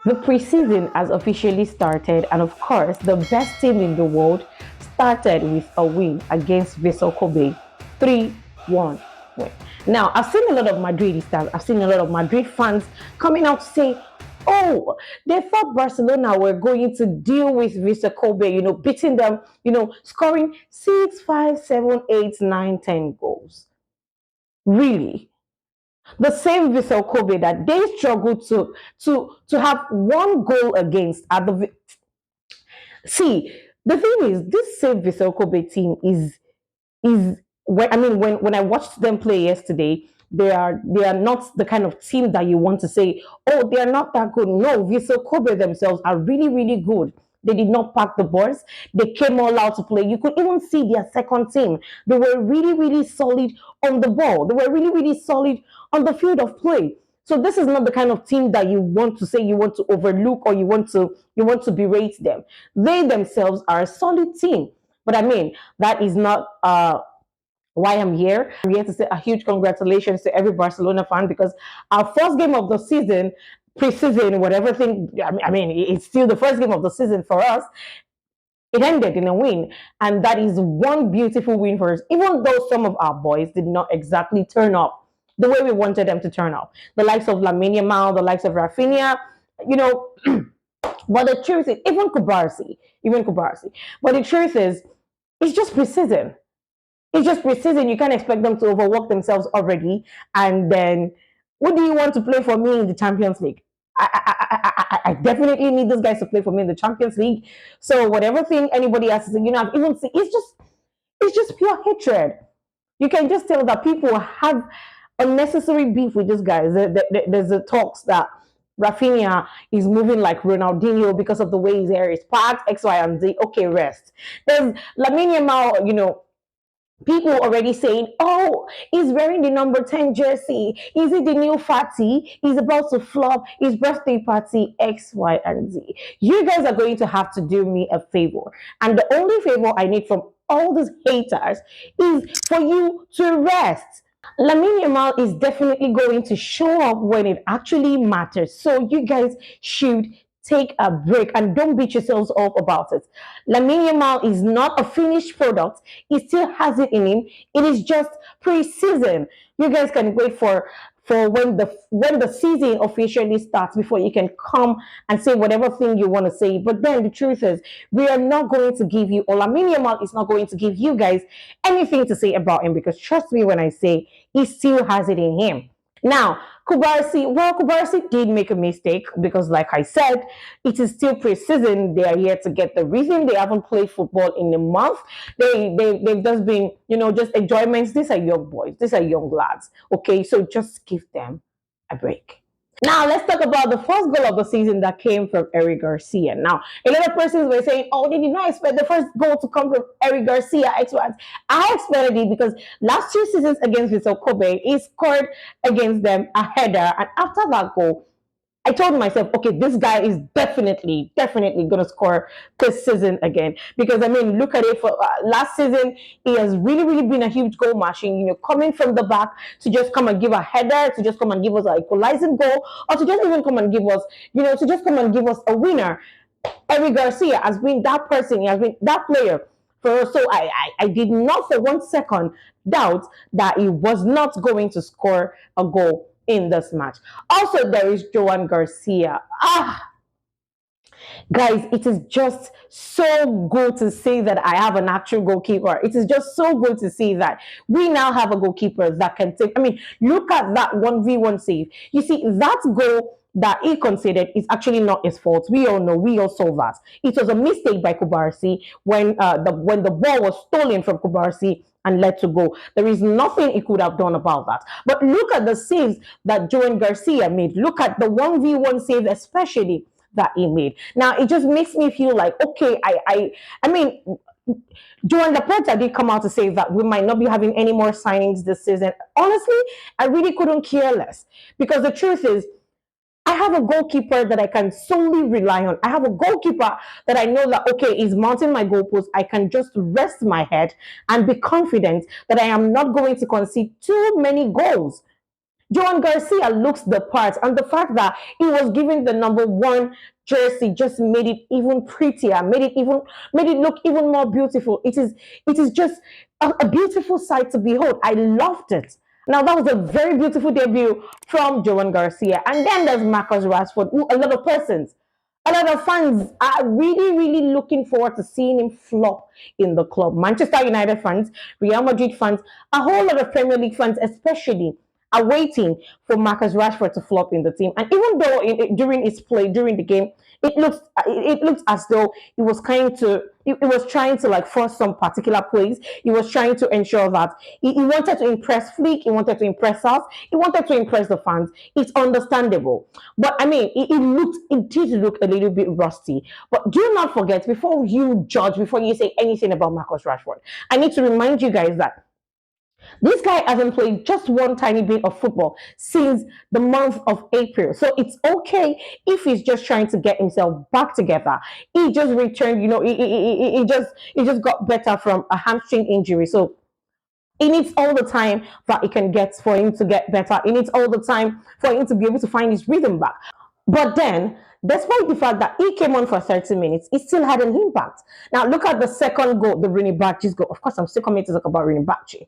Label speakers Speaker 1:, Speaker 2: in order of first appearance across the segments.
Speaker 1: The preseason has officially started, and of course, the best team in the world started with a win against Vissel Kobe 3-1 win. Now, I've seen a lot of Madridistas, I've seen a lot of Madrid fans coming out to say, oh, they thought Barcelona were going to deal with Vissel Kobe, beating them, scoring 6, 5, 7, 8, 9, 10 goals. Really? The same Vissel Kobe that they struggled to have one goal against at the see. The thing is, this same Vissel Kobe team is when when I watched them play yesterday, they are not the kind of team that you want to say, oh, they are not that good. No, Vissel Kobe themselves are really, really good. They did not pack the boards. They came all out to play. You could even see their second team. They were really, really solid on the ball. They were really, really solid on the field of play. So this is not the kind of team that you want to say you want to overlook or you want to berate them. They themselves are a solid team. But that is not why I'm here. I'm here to say a huge congratulations to every Barcelona fan because our first game of the season, preseason, whatever thing, it's still the first game of the season for us. It ended in a win, and that is one beautiful win for us, even though some of our boys did not exactly turn up the way we wanted them to turn up. The likes of Lamine Yamal, the likes of Rafinha, you know. But the truth is, even Kubarsi. But the truth is, it's just preseason. It's just preseason. You can't expect them to overwork themselves already. And then, what do you want to play for me in the Champions League? I definitely need those guys to play for me in the Champions League. So whatever thing anybody has to say, I've even seen it's just pure hatred. You can just tell that people have unnecessary beef with these guys. There's the talks that Rafinha is moving like Ronaldinho because of the way his hair is packed, X, Y, and Z. Okay, rest. There's Lamine Yamal, people already saying, oh, he's wearing the number 10 jersey. Is it the new fatty? He's about to flop his birthday party, X, Y, and Z. You guys are going to have to do me a favor. And the only favor I need from all these haters is for you to rest. Lamine Yamal is definitely going to show up when it actually matters. So you guys should take a break and don't beat yourselves up about it. Lamine Yamal is not a finished product. He still has it in him. It is just pre-season. You guys can wait for when the season officially starts before you can come and say whatever thing you want to say. But then the truth is, we are not going to give you, or Lamine Yamal is not going to give you guys anything to say about him because trust me when I say he still has it in him. Now, Kubarsi did make a mistake because, like I said, it is still preseason. They are here to get the rhythm. They haven't played football in a month. They've just been, just enjoyments. These are young boys. These are young lads. Okay, so just give them a break. Now let's talk about the first goal of the season that came from Eric Garcia. Now, a lot of persons were saying, "Oh, they did not expect the first goal to come from Eric Garcia." I expected it because last 2 seasons against Vissel Kobe, he scored against them a header, and after that goal, I told myself, okay, this guy is definitely going to score this season again. Because look at it. For last season, he has really, really been a huge goal machine. Coming from the back to just come and give a header, to just come and give us an equalizing goal, or to just even come and give us, to just come and give us a winner. Eric Garcia has been that person. He has been that player for us. So I did not for 1 second doubt that he was not going to score a goal in this match. Also, there is Joan Garcia. Guys, it is just so good to see that I have an actual goalkeeper. It is just so good to see that we now have a goalkeeper that can take. Look at that 1v1 save. You see, that goal that he conceded is actually not his fault. We all know, we all saw that. It was a mistake by Kubarsi when the ball was stolen from Kubarsi and let to go. There is nothing he could have done about that. But look at the saves that Joan Garcia made. Look at the 1v1 save, especially that he made. Now it just makes me feel like okay, I mean Joan Laporta did come out to say that we might not be having any more signings this season. Honestly, I really couldn't care less because the truth is I have a goalkeeper that I can solely rely on. I have a goalkeeper that I know that, okay, is mounting my goalpost. I can just rest my head and be confident that I am not going to concede too many goals. Joan Garcia looks the part, and the fact that he was given the number one jersey just made it even prettier, made it look even more beautiful. It is just a beautiful sight to behold. I loved it. Now that was a very beautiful debut from Joan Garcia, and then there's Marcus Rashford, who a lot of fans are really, really looking forward to seeing him flop in the club. Manchester United fans, Real Madrid fans, a whole lot of Premier League fans, especially, are waiting for Marcus Rashford to flop in the team. And even though during his play, during the game, it looks as though he was trying to like force some particular plays. He was trying to ensure that he wanted to impress Flick, he wanted to impress us, he wanted to impress the fans. It's understandable. But I mean, it did look a little bit rusty. But do not forget, before you judge, before you say anything about Marcus Rashford, I need to remind you guys that this guy hasn't played just one tiny bit of football since the month of April. So it's okay if he's just trying to get himself back together. He just returned, he just got better from a hamstring injury. So he needs all the time that he can get for him to get better. He needs all the time for him to be able to find his rhythm back. But then, despite the fact that he came on for 30 minutes, he still had an impact. Now, look at the second goal, the Rooney Bardghji's goal. Of course, I'm still coming to talk about Rooney Bardghji.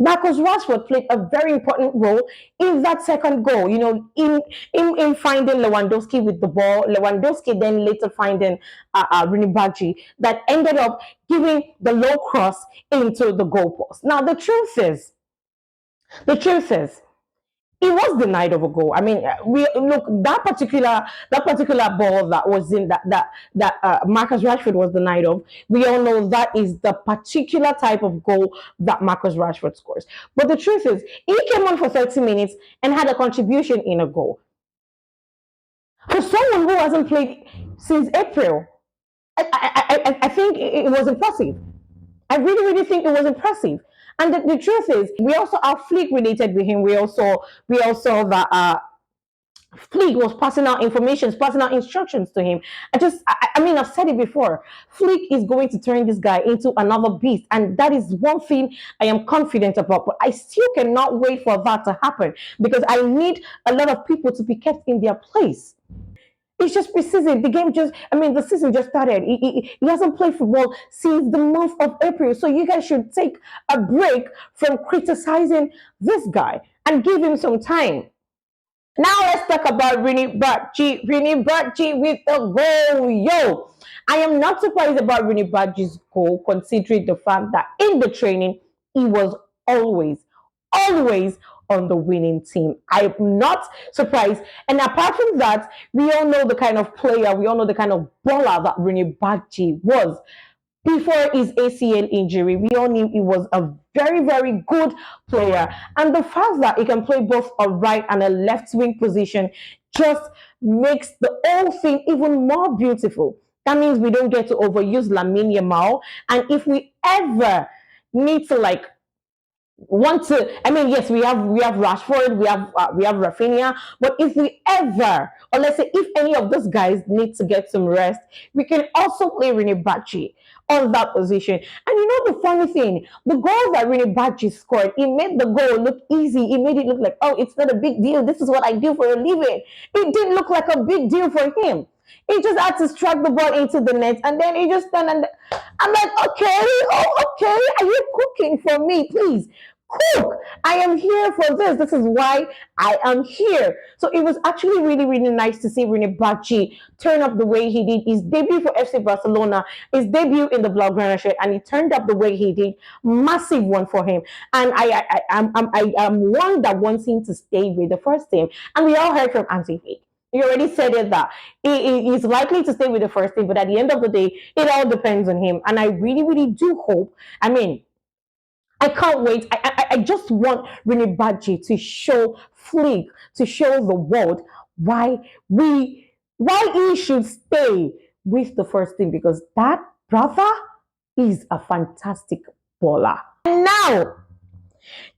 Speaker 1: Marcus Rashford played a very important role in that second goal, in finding Lewandowski with the ball. Lewandowski then later finding Rooney Bardghji that ended up giving the low cross into the goalpost. Now, the truth is, he was denied of a goal. I mean, we look that particular ball that was in that Marcus Rashford was denied of. We all know that is the particular type of goal that Marcus Rashford scores. But the truth is, he came on for 30 minutes and had a contribution in a goal. For someone who hasn't played since April, I think it was impressive. I really, really think it was impressive. And the truth is, we also have Flick related with him. We also that Flick was passing out information, passing out instructions to him. I mean, I've said it before. Flick is going to turn this guy into another beast, and that is one thing I am confident about. But I still cannot wait for that to happen because I need a lot of people to be kept in their place. It's just preseason. The season just started. He hasn't played football since the month of April. So you guys should take a break from criticizing this guy and give him some time. Now let's talk about Reini Bachi. Reini Bachi with the goal. Yo, I am not surprised about Reini Bachi's goal, considering the fact that in the training he was always, always on the winning team. I'm not surprised. And apart from that, we all know the kind of player, we all know the kind of baller that Reini Bachi was before his ACL injury. We all knew he was a very, very good player. And the fact that he can play both a right and a left wing position just makes the whole thing even more beautiful. That means we don't get to overuse Lamine Yamal. And if we ever need to want to, I mean, yes, we have Rashford, we have Rafinha, but if we ever, or let's say if any of those guys need to get some rest, we can also play Reini Bachi on that position. And you know the funny thing, the goal that Reini Bachi scored, he made the goal look easy. He made it look like, oh, it's not a big deal. This is what I do for a living. It didn't look like a big deal for him. He just had to strike the ball into the net, and then he just stand and I'm like, okay, oh, okay, are you cooking for me, please? Cook. I am here for this. This is why I am here. So it was actually really, really nice to see Reini Bachi turn up the way he did. His debut for FC Barcelona, his debut in the Blaugrana shirt, and he turned up the way he did. Massive one for him. And I'm one that wants him to stay with the first team. And we all heard from Anti Fake. You already said it that he's likely to stay with the first team, but at the end of the day, it all depends on him. And I really, really do hope. I mean, I can't wait. I just want Reini Bardghji to show Flick, to show the world why he should stay with the first team, because that brother is a fantastic baller. And now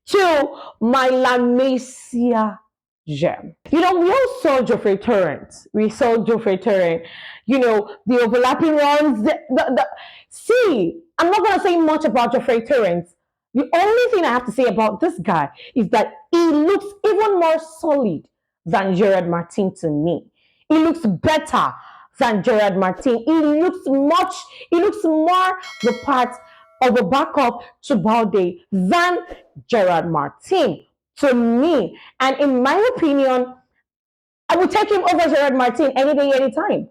Speaker 1: to my La Masia gem. We all saw Geoffrey Torrent. We saw Geoffrey Torrent. The overlapping runs. See, I'm not gonna say much about Geoffrey Torrent. The only thing I have to say about this guy is that he looks even more solid than Gerard Martin to me. He looks better than Gerard Martin. He looks more the part of a backup to Balde than Gerard Martin to me. And in my opinion, I would take him over Gerard Martin any day, anytime.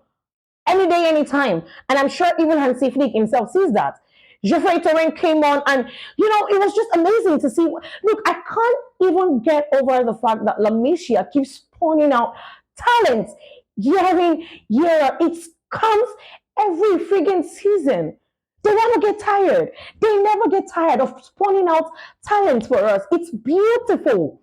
Speaker 1: Any day, anytime. And I'm sure even Hansi Flick himself sees that. Geoffrey Torrent came on, and it was just amazing to see. Look, I can't even get over the fact that La Masia keeps spawning out talent year in, year out. It comes every friggin' season. They never get tired. They never get tired of spawning out talent for us. It's beautiful.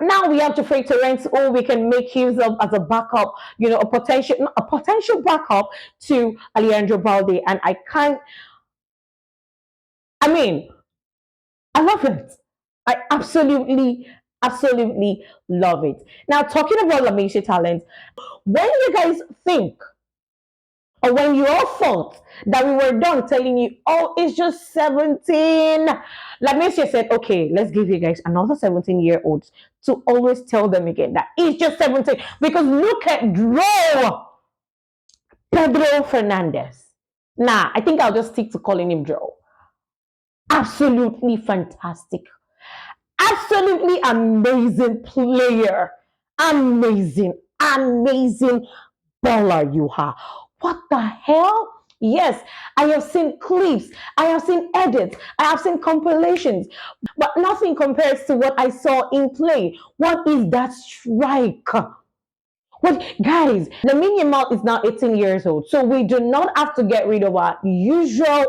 Speaker 1: Now we have to freight to rent, or we can make use of as a backup, a potential backup to Alejandro Balde. And I can't, I mean, I love it. I absolutely love it. Now, talking about La Masia talent, when you guys think, or when you all thought that we were done telling you, oh, it's just 17. Masia said, okay, let's give you guys another 17-year-olds to always tell them again that it's just 17. Because look at Dro Pedro Fernandez. Nah, I think I'll just stick to calling him Dro. Absolutely fantastic. Absolutely amazing player. Amazing baller you are. What the hell? Yes, I have seen clips, I have seen edits, I have seen compilations, but nothing compares to what I saw in play. What is that strike? What, guys, the Yamal is now 18 years old, so we do not have to get rid of our usual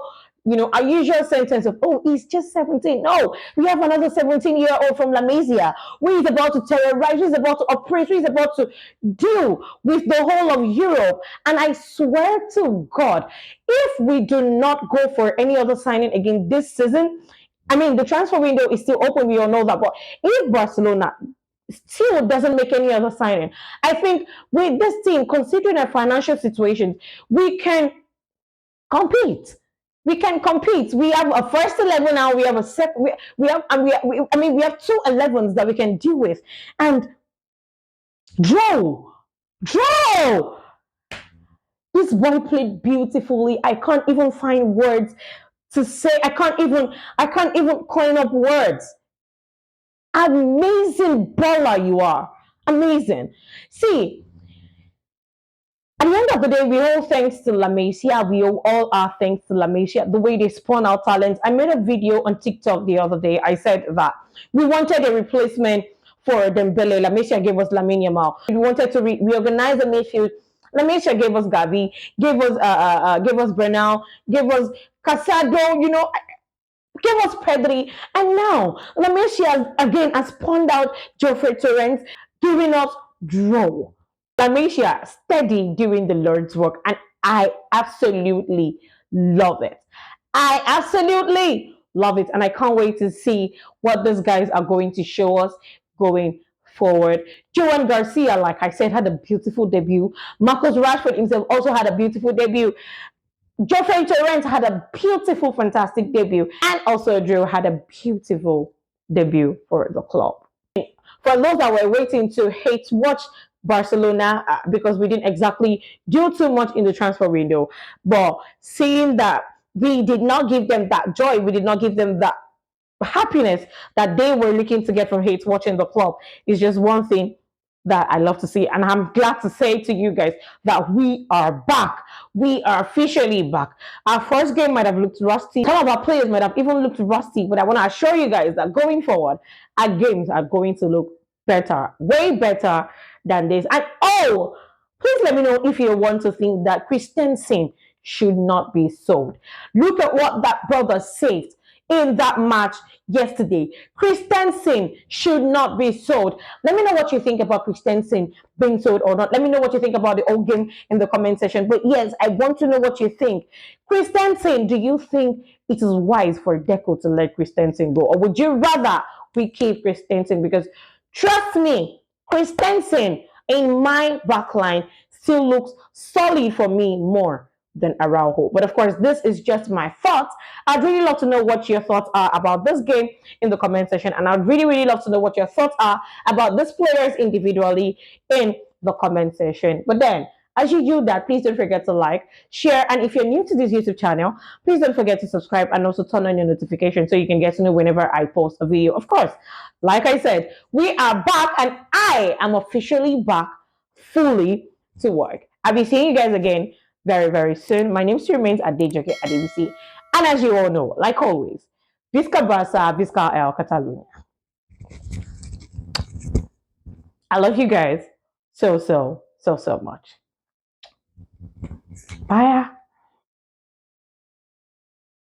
Speaker 1: sentence of, oh, he's just 17. No, we have another 17-year-old from La Masia who is about to terrorize, who is about to operate, who is about to deal with the whole of Europe. And I swear to God, if we do not go for any other signing again this season, I mean, the transfer window is still open, we all know that, but if Barcelona still doesn't make any other signing, I think with this team, considering our financial situations, we can compete. We can compete. We have a first 11 now. We have a second. We have, and we have two 11s that we can deal with. And Joe, this boy played beautifully. I can't even find words to say. I can't even coin up words. Amazing baller you are. Amazing. See, at the end of the day, we all thanks to La Masia. We all are thanks to La Masia. The way they spawn our talents. I made a video on TikTok the other day. I said that we wanted a replacement for Dembele. La Masia gave us Lamine Yamal. We wanted to reorganize the midfield. La Masia gave us Gavi, gave us Bernal, gave us Casado. Give us Pedri, and now La Masia again has spawned out Geoffrey Torrent, giving us draw. La Masia steady doing the Lord's work, and I absolutely love it. I absolutely love it, and I can't wait to see what these guys are going to show us going forward. Joan Garcia, like I said, had a beautiful debut. Marcus Rashford himself also had a beautiful debut. Geoffrey Torrent had a beautiful, fantastic debut, and also Drew had a beautiful debut for the club. For those that were waiting to hate watch Barcelona because we didn't exactly do too much in the transfer window, but seeing that we did not give them that joy, we did not give them that happiness that they were looking to get from hate watching the club is just one thing that I love to see. And I'm glad to say to you guys that we are back. We are officially back. Our first game might have looked rusty. Some of our players might have even looked rusty, but I want to assure you guys that going forward, our games are going to look better, way better than this. And please let me know if you want to think that Christensen should not be sold. Look at what that brother said in that match yesterday. Christensen should not be sold. Let me know what you think about Christensen being sold or not. Let me know what you think about the old game in the comment section. But yes, I want to know what you think. Christensen, do you think it is wise for Deco to let Christensen go? Or would you rather we keep Christensen? Because trust me, Christensen in my backline still looks solid for me more than Araujo. But of course, this is just my thoughts. I'd really love to know what your thoughts are about this game in the comment section. And I'd really, really love to know what your thoughts are about these players individually in the comment section. But then, as you do that, please don't forget to like, share, and if you're new to this YouTube channel, please don't forget to subscribe and also turn on your notifications so you can get to know whenever I post a video. Of course, like I said, we are back and I am officially back fully to work. I'll be seeing you guys again very, very soon. My name still remains Adejoke Adebisi. And as you all know, like always, Visca Barca, Visca El Catalunya. I love you guys so much. Bye.